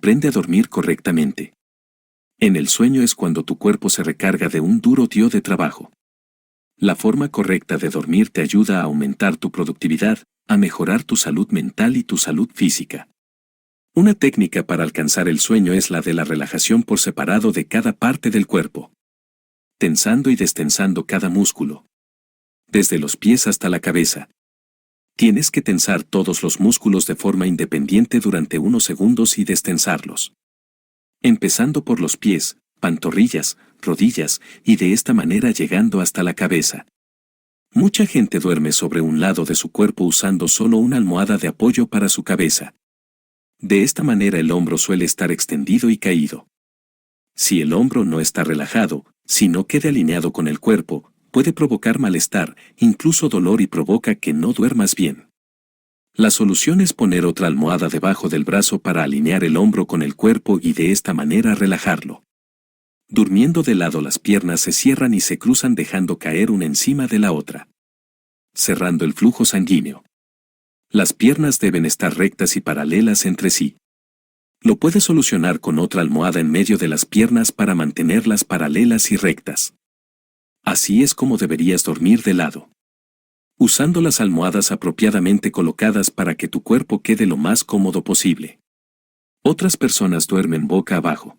aprende a dormir correctamente. En el sueño es cuando tu cuerpo se recarga de un duro día de trabajo. La forma correcta de dormir te ayuda a aumentar tu productividad, a mejorar tu salud mental y tu salud física. Una técnica para alcanzar el sueño es la de la relajación por separado de cada parte del cuerpo. Tensando y destensando cada músculo. Desde los pies hasta la cabeza. Tienes que tensar todos los músculos de forma independiente durante unos segundos y destensarlos. Empezando por los pies, pantorrillas, rodillas, y de esta manera llegando hasta la cabeza. Mucha gente duerme sobre un lado de su cuerpo usando solo una almohada de apoyo para su cabeza. De esta manera el hombro suele estar extendido y caído. Si el hombro no está relajado, si no queda alineado con el cuerpo, puede provocar malestar, incluso dolor y provoca que no duermas bien. La solución es poner otra almohada debajo del brazo para alinear el hombro con el cuerpo y de esta manera relajarlo. Durmiendo de lado las piernas se cierran y se cruzan dejando caer una encima de la otra. Cerrando el flujo sanguíneo. Las piernas deben estar rectas y paralelas entre sí. Lo puedes solucionar con otra almohada en medio de las piernas para mantenerlas paralelas y rectas. Así es como deberías dormir de lado. Usando las almohadas apropiadamente colocadas para que tu cuerpo quede lo más cómodo posible. Otras personas duermen boca abajo.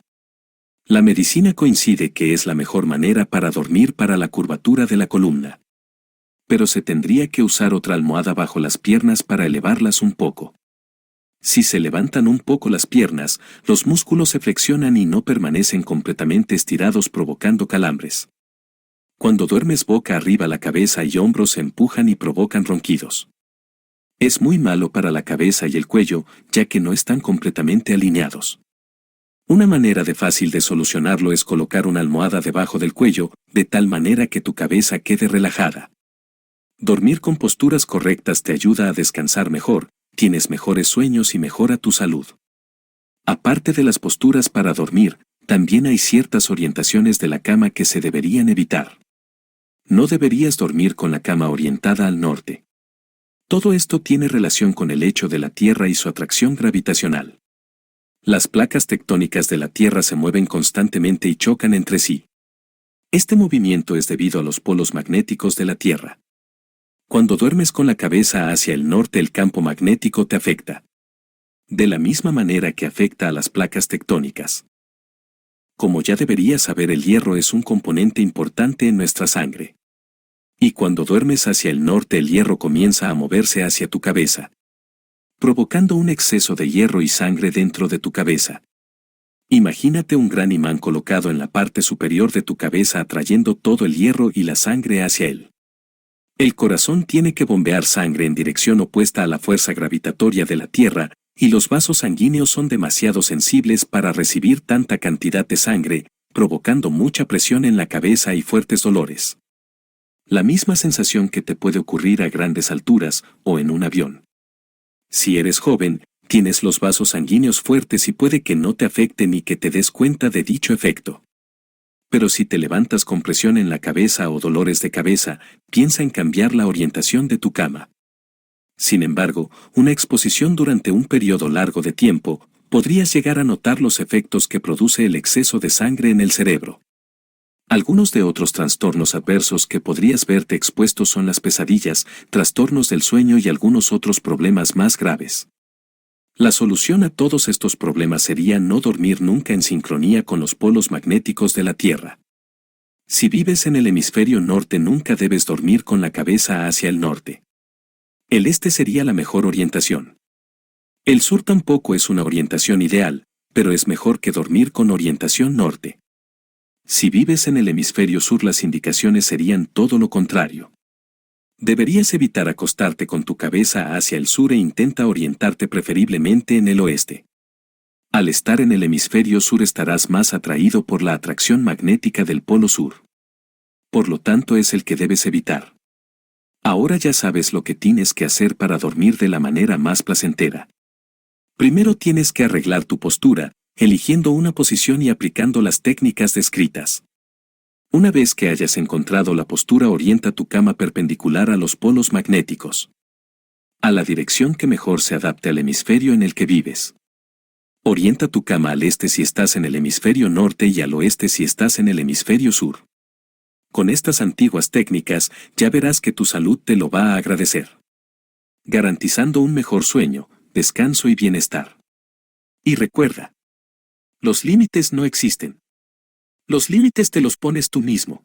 La medicina coincide que es la mejor manera para dormir para la curvatura de la columna. Pero se tendría que usar otra almohada bajo las piernas para elevarlas un poco. Si se levantan un poco las piernas, los músculos se flexionan y no permanecen completamente estirados provocando calambres. Cuando duermes boca arriba la cabeza y hombros se empujan y provocan ronquidos. Es muy malo para la cabeza y el cuello, ya que no están completamente alineados. Una manera fácil de solucionarlo es colocar una almohada debajo del cuello, de tal manera que tu cabeza quede relajada. Dormir con posturas correctas te ayuda a descansar mejor, tienes mejores sueños y mejora tu salud. Aparte de las posturas para dormir, también hay ciertas orientaciones de la cama que se deberían evitar. No deberías dormir con la cama orientada al norte. Todo esto tiene relación con el hecho de la Tierra y su atracción gravitacional. Las placas tectónicas de la Tierra se mueven constantemente y chocan entre sí. Este movimiento es debido a los polos magnéticos de la Tierra. Cuando duermes con la cabeza hacia el norte el campo magnético te afecta. De la misma manera que afecta a las placas tectónicas. Como ya deberías saber, el hierro es un componente importante en nuestra sangre. Y cuando duermes hacia el norte el hierro comienza a moverse hacia tu cabeza. Provocando un exceso de hierro y sangre dentro de tu cabeza. Imagínate un gran imán colocado en la parte superior de tu cabeza atrayendo todo el hierro y la sangre hacia él. El corazón tiene que bombear sangre en dirección opuesta a la fuerza gravitatoria de la Tierra, y los vasos sanguíneos son demasiado sensibles para recibir tanta cantidad de sangre, provocando mucha presión en la cabeza y fuertes dolores. La misma sensación que te puede ocurrir a grandes alturas o en un avión. Si eres joven, tienes los vasos sanguíneos fuertes y puede que no te afecten ni que te des cuenta de dicho efecto. Pero si te levantas con presión en la cabeza o dolores de cabeza, piensa en cambiar la orientación de tu cama. Sin embargo, una exposición durante un periodo largo de tiempo, podrías llegar a notar los efectos que produce el exceso de sangre en el cerebro. Algunos de otros trastornos adversos que podrías verte expuesto son las pesadillas, trastornos del sueño y algunos otros problemas más graves. La solución a todos estos problemas sería no dormir nunca en sincronía con los polos magnéticos de la Tierra. Si vives en el hemisferio norte nunca debes dormir con la cabeza hacia el norte. El este sería la mejor orientación. El sur tampoco es una orientación ideal, pero es mejor que dormir con orientación norte. Si vives en el hemisferio sur las indicaciones serían todo lo contrario. Deberías evitar acostarte con tu cabeza hacia el sur e intenta orientarte preferiblemente en el oeste. Al estar en el hemisferio sur estarás más atraído por la atracción magnética del polo sur. Por lo tanto es el que debes evitar. Ahora ya sabes lo que tienes que hacer para dormir de la manera más placentera. Primero tienes que arreglar tu postura, eligiendo una posición y aplicando las técnicas descritas. Una vez que hayas encontrado la postura, orienta tu cama perpendicular a los polos magnéticos. A la dirección que mejor se adapte al hemisferio en el que vives. Orienta tu cama al este si estás en el hemisferio norte y al oeste si estás en el hemisferio sur. Con estas antiguas técnicas, ya verás que tu salud te lo va a agradecer. Garantizando un mejor sueño, descanso y bienestar. Y recuerda, los límites no existen. Los límites te los pones tú mismo.